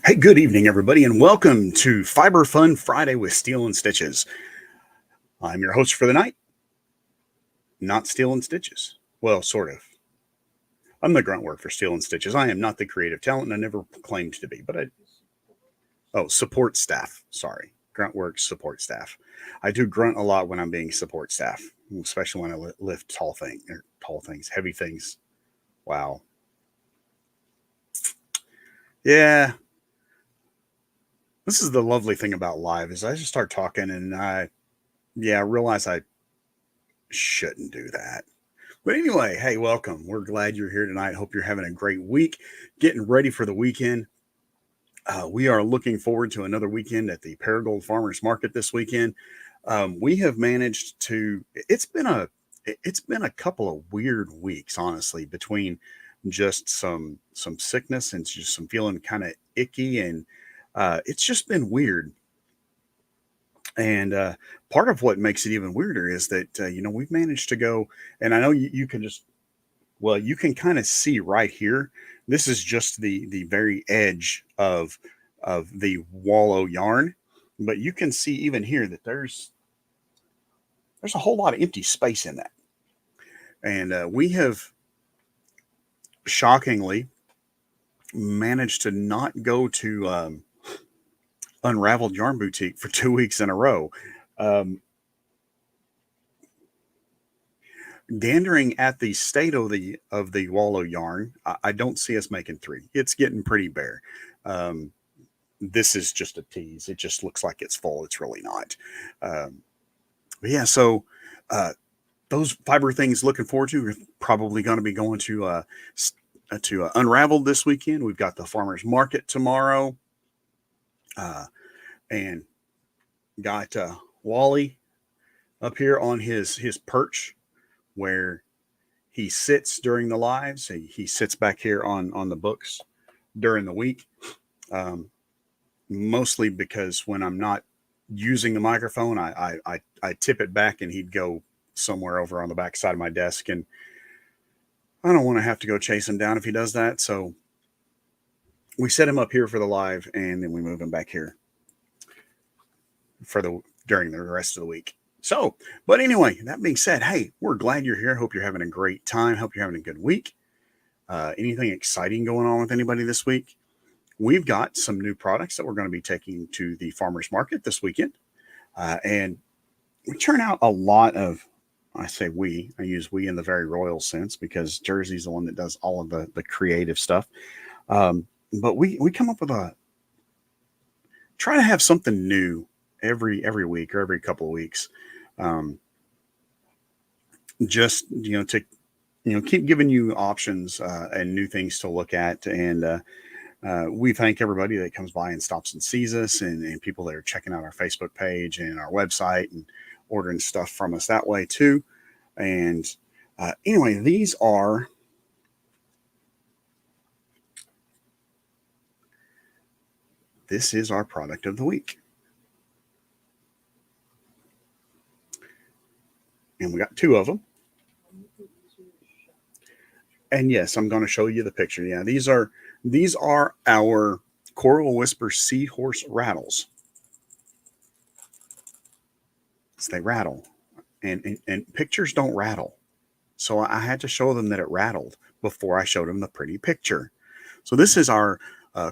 Hey, good evening, everybody, and welcome to Fiber Fun Friday with Steel and Stitches. I'm your host for the night, not Steel and Stitches. Well, sort of. I'm the grunt work for Steel and Stitches. I am not the creative talent, and I never claimed to be, support staff. Sorry. Grunt work support staff. I do grunt a lot when I'm being support staff, especially when I lift tall things, heavy things. Wow. Yeah. This is the lovely thing about live is I just start talking and I realize I shouldn't do that. But anyway, hey, welcome. We're glad you're here tonight. Hope you're having a great week, getting ready for the weekend. We are looking forward to another weekend at the Paragold Farmers Market this weekend. We have managed to. It's been a couple of weird weeks, honestly, between just some sickness and just some feeling kind of icky, and it's just been weird. And part of what makes it even weirder is that we've managed to go, and I know you can just well, you can kind of see right here. This is just the very edge of the wallow yarn, but you can see even here that there's a whole lot of empty space in that. And we have shockingly managed to not go to Unraveled Yarn Boutique for 2 weeks in a row. Um, Gandering at the state of the wallow yarn, I don't see us making three. It's getting pretty bare. Um, this is just a tease. It just looks like it's full. It's really not. Um, but yeah, so uh, those fiber things looking forward to. We're probably going to be going to Unraveled this weekend. We've got the farmers market tomorrow, uh, and got Wally up here on his perch where he sits during the lives. He sits back here on the books during the week, um, mostly because when I'm not using the microphone, I tip it back and he'd go somewhere over on the back side of my desk, and I don't want to have to go chase him down if he does that. So we set him up here for the live, and then we move him back here for the during the rest of the week. So, but anyway, that being said, hey, we're glad you're here. Hope you're having a great time. Hope you're having a good week. Anything exciting going on with anybody this week? We've got some new products that we're going to be taking to the farmers market this weekend, and we turn out a lot of. I say we. I use we in the very royal sense because Jersey's the one that does all of the creative stuff. Um, but we come up with a try to have something new every week or every couple of weeks. Um, just to keep giving you options and new things to look at, and we thank everybody that comes by and stops and sees us, and people that are checking out our Facebook page and our website and ordering stuff from us that way too. And anyway, this is our product of the week. And we got two of them. And yes, I'm going to show you the picture. Yeah, these are our Coral Whisper Seahorse rattles. So they rattle, and pictures don't rattle. So I had to show them that it rattled before I showed them the pretty picture. So this is our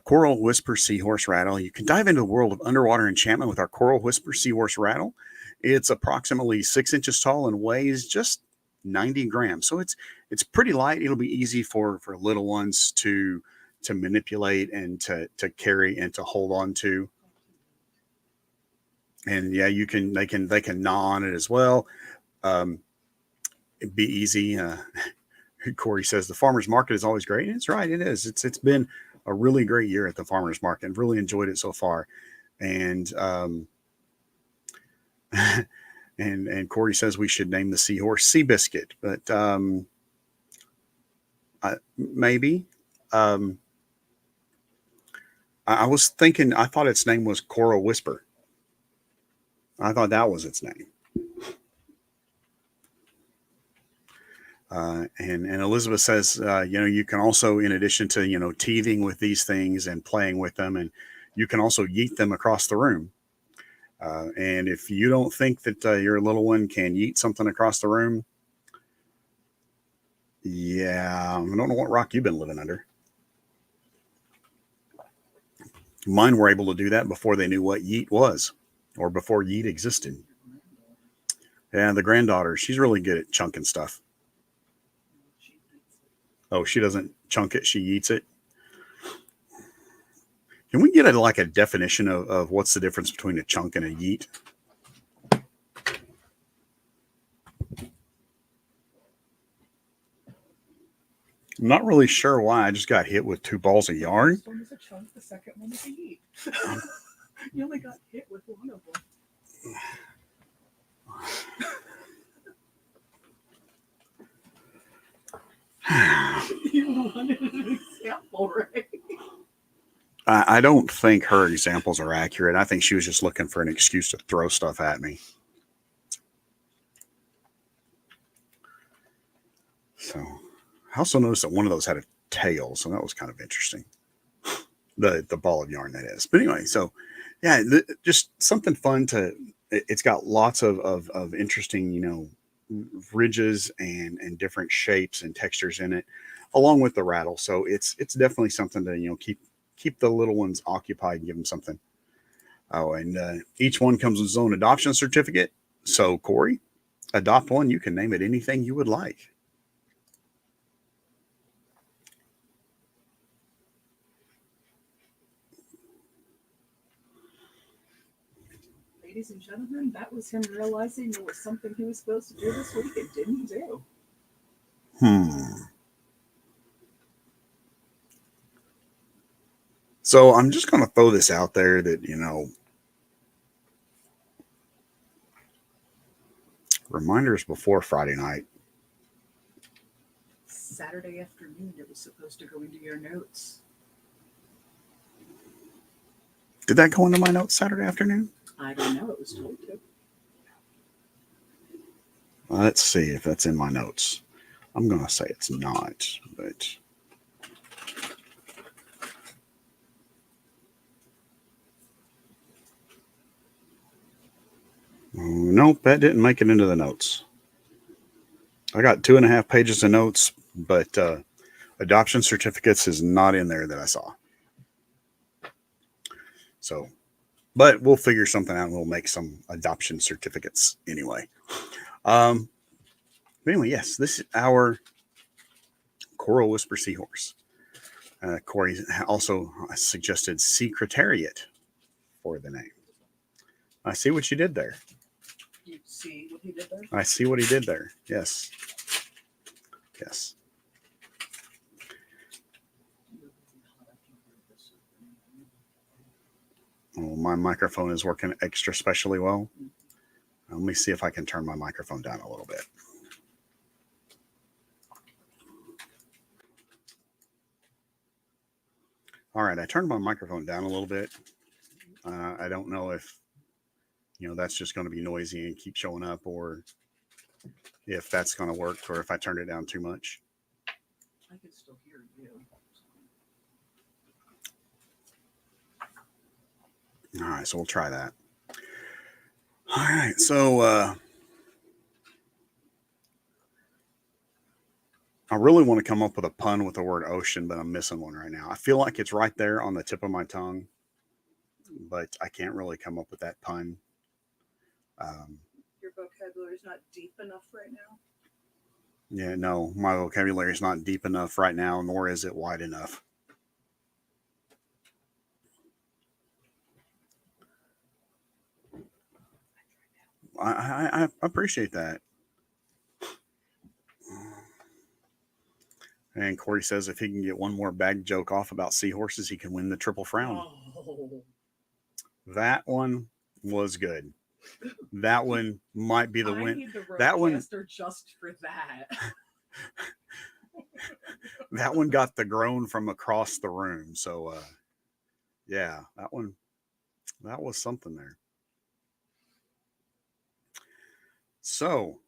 Coral Whisper Seahorse rattle. You can dive into the world of underwater enchantment with our Coral Whisper Seahorse rattle. It's approximately 6 inches tall and weighs just 90 grams. So it's pretty light. It'll be easy for little ones to manipulate and to carry and to hold on to. And yeah, they can gnaw on it as well. Um, it'd be easy. Corey says the farmers market is always great. And it's right. It is. It's been a really great year at the farmers market. I've really enjoyed it so far. And and Corey says we should name the seahorse Seabiscuit, but maybe. Um, I was thinking. I thought its name was Coral Whisper. I thought that was its name. And Elizabeth says, you can also, in addition to, teething with these things and playing with them, and you can also yeet them across the room. And if you don't think that your little one can yeet something across the room, yeah, I don't know what rock you've been living under. Mine were able to do that before they knew what yeet was, or before yeet existed. And the granddaughter, she's really good at chunking stuff. Oh, she doesn't chunk it; she eats it. Can we get a definition of what's the difference between a chunk and a yeet? I'm not really sure why I just got hit with 2 balls of yarn. First one is a chunk, the second one is a yeet. You only got hit with one of them. You wanted an example, right? I don't think her examples are accurate. I think she was just looking for an excuse to throw stuff at me. So I also noticed that one of those had a tail, so that was kind of interesting. The ball of yarn, that is. But anyway, so yeah, just something fun to. It's got lots of interesting, ridges and different shapes and textures in it, along with the rattle. So it's definitely something to keep the little ones occupied and give them something. Oh, and each one comes with its own adoption certificate. So Corey, adopt one. You can name it anything you would like. Ladies and gentlemen, that was him realizing there was something he was supposed to do this week and didn't do. So I'm just going to throw this out there that, reminders before Friday night. Saturday afternoon, it was supposed to go into your notes. Did that go into my notes Saturday afternoon? I don't know. It was told to. Let's see if that's in my notes. I'm going to say it's not, but. Nope, that didn't make it into the notes. I got 2.5 pages of notes, but adoption certificates is not in there that I saw. So, but we'll figure something out and we'll make some adoption certificates anyway. But anyway, yes, this is our Coral Whisper Seahorse. Corey also suggested Secretariat for the name. I see what you did there. You see what he did there? I see what he did there. Yes. Yes. Oh, my microphone is working extra specially well. Let me see if I can turn my microphone down a little bit. All right, I turned my microphone down a little bit. I don't know if, that's just going to be noisy and keep showing up, or if that's going to work, or if I turned it down too much. I can still hear you. All right, so we'll try that. All right, so I really want to come up with a pun with the word ocean, but I'm missing one right now. I feel like it's right there on the tip of my tongue, but I can't really come up with that pun. Your vocabulary is not deep enough right now? Yeah, no, my vocabulary is not deep enough right now, nor is it wide enough. I appreciate that. And Corey says if he can get one more bag joke off about seahorses, he can win the triple frown. Oh. That one was good. That one might be the win. Need the that one just for that. That one got the groan from across the room. So yeah, that was something there. So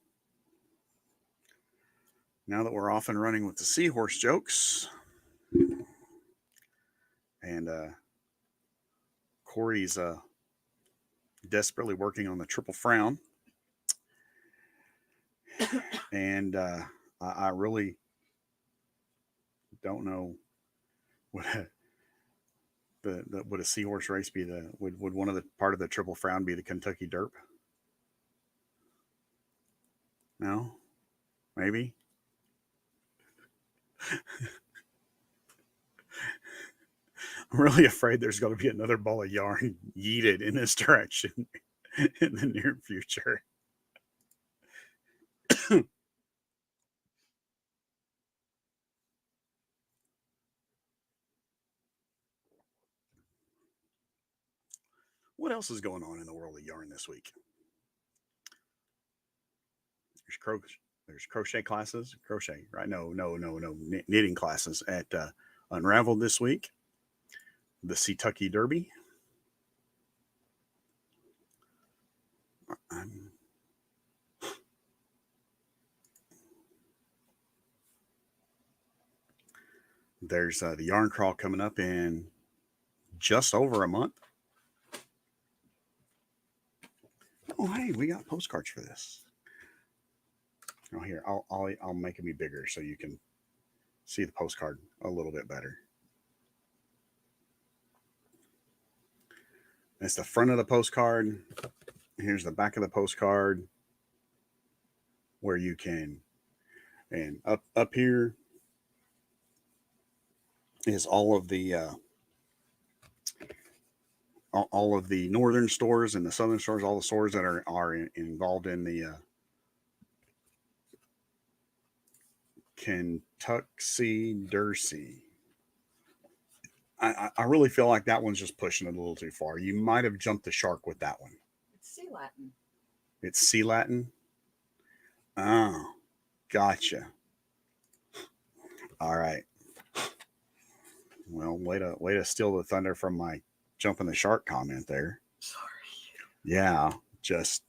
Now that we're off and running with the seahorse jokes, and Corey's desperately working on the triple frown, and I really don't know what would a seahorse race be. Would one of the part of the triple frown be the Kentucky Derp? No, maybe. I'm really afraid there's going to be another ball of yarn yeeted in this direction in the near future. What else is going on in the world of yarn this week? There's crochet classes, right? No, knitting classes at Unraveled this week. The Kentucky Derby. There's the yarn crawl coming up in just over a month. Oh, hey, we got postcards for this. Oh, here, I'll make them be bigger so you can see the postcard a little bit better. That's the front of the postcard. Here's the back of the postcard where you can, and up here is all of the northern stores and the southern stores, all the stores that are involved in the Kentucky Derby. I really feel like that one's just pushing it a little too far. You might have jumped the shark with that one. It's Sea Latin. It's Sea Latin? Oh, gotcha. All right. Well, way to steal the thunder from my jumping the shark comment there. Sorry. Yeah, just,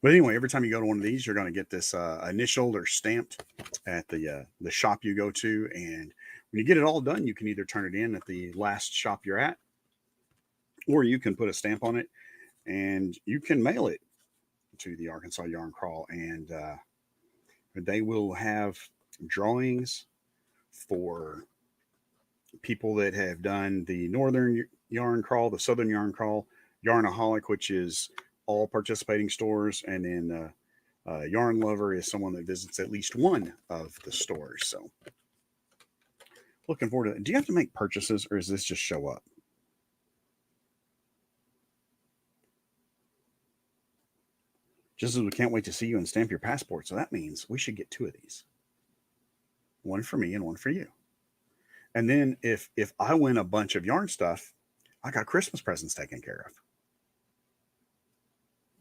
But anyway, every time you go to one of these, you're going to get this initialed or stamped at the shop you go to. And when you get it all done, you can either turn it in at the last shop you're at, or you can put a stamp on it and you can mail it to the Arkansas Yarn Crawl. And they will have drawings for people that have done the Northern Yarn Crawl, the Southern Yarn Crawl, Yarnaholic, which is all participating stores, and then Yarn Lover is someone that visits at least one of the stores. So looking forward to that. Do you have to make purchases, or does this just show up? Just as we can't wait to see you and stamp your passport. So that means we should get 2 of these. One for me and one for you. And then if I win a bunch of yarn stuff, I got Christmas presents taken care of.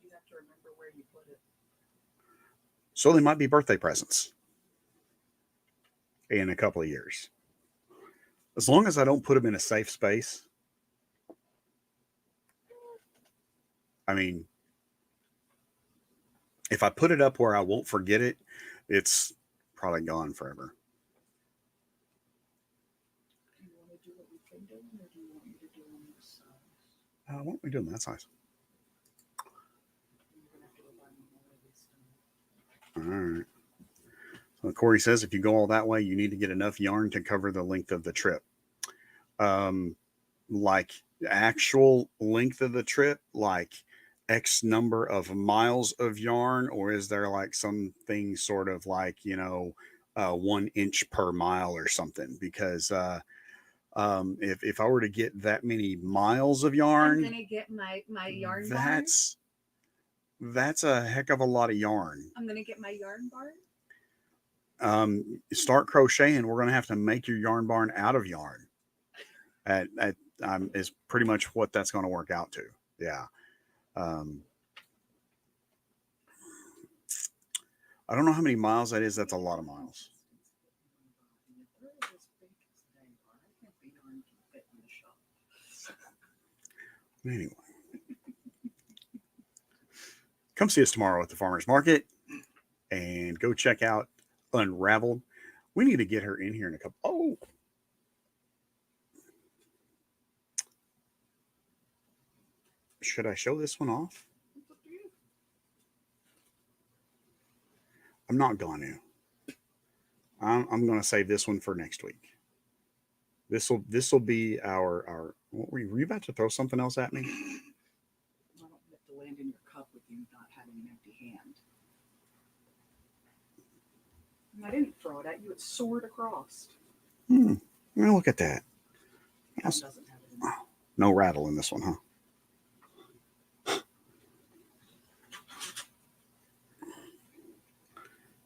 You have to remember where you put it. So they might be birthday presents in a couple of years. As long as I don't put them in a safe space. I mean, if I put it up where I won't forget it, it's probably gone forever. Do you want to do what we've been doing, or do you want me to do on this size? Why don't we do them that size? You're going to have to go buy me more of All these. right. So Corey says if you go all that way, you need to get enough yarn to cover the length of the trip. Like actual length of the trip, like X number of miles of yarn, or is there like something sort of like, 1 inch per mile or something? Because if I were to get that many miles of yarn, I'm gonna get my yarn barn. That's a heck of a lot of yarn. I'm gonna get my yarn barn. Start crocheting. We're going to have to make your yarn barn out of yarn. Is pretty much what that's going to work out to. Yeah. I don't know how many miles that is. That's a lot of miles. Anyway, come see us tomorrow at the farmers market. and go check out Unraveled. We need to get her in here in a couple. Oh, should I show this one off? It's up to you. I'm not going to. I'm going to save this one for next week. This will be our. What were you about to throw something else at me? I don't get to land in your cup with you not having an empty hand. And I didn't throw it at you; it soared across. Now look at that. It doesn't have it in it. No rattle in this one, huh?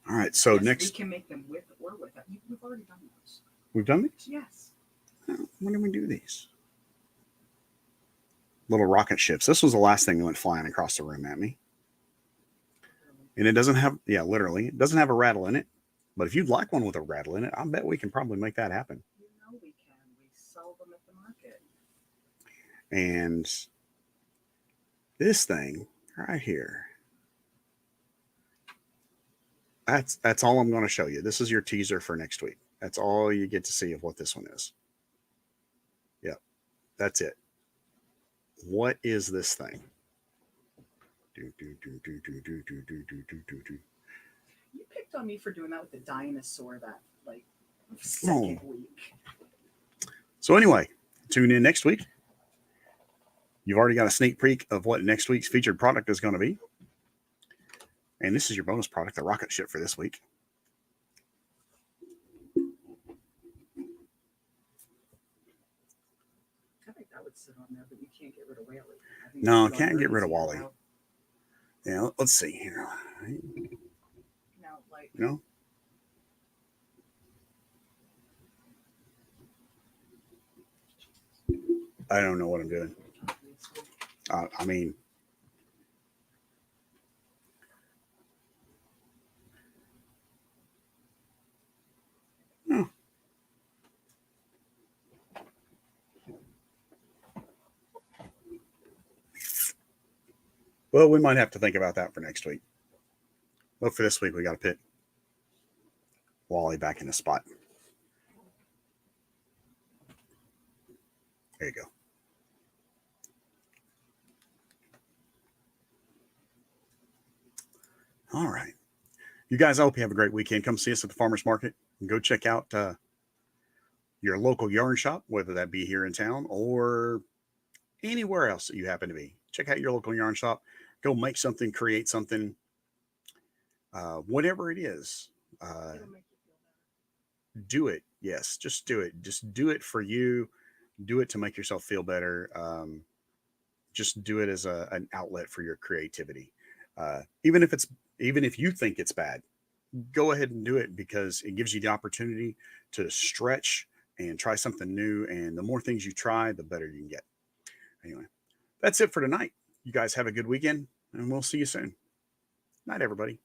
All right. So Yes, next we can make them with or without. We've already done those. we've done these. Yes. When did we do these? Little rocket ships. This was the last thing that went flying across the room at me. And it doesn't have, yeah, literally, it doesn't have a rattle in it. But if you'd like one with a rattle in it, I bet we can probably make that happen. You know we can. We sell them at the market. And this thing right here. That's all I'm going to show you. This is your teaser for next week. That's all you get to see of what this one is. Yep. That's it. What is this thing? You picked on me for doing that with the dinosaur that second week. So anyway, tune in next week. You've already got a sneak peek of what next week's featured product is going to be. And this is your bonus product, the rocket ship for this week. I think that would sit on there, but you can't get rid of Whaley. No, can't get rid of Wally. Yeah, let's see here. No, No? I don't know what I'm doing. I mean, no. Well, we might have to think about that for next week. But for this week, we got to put Wally back in the spot. There you go. All right. You guys, I hope you have a great weekend. Come see us at the farmer's market and go check out your local yarn shop, whether that be here in town or anywhere else that you happen to be. Check out your local yarn shop. Go make something, create something, whatever it is. It'll make you feel better. Do it. Yes, just do it. Just do it for you. Do it to make yourself feel better. Just do it as an outlet for your creativity. Even if you think it's bad, go ahead and do it because it gives you the opportunity to stretch and try something new. And the more things you try, the better you can get. Anyway, that's it for tonight. You guys have a good weekend and we'll see you soon. Night, everybody.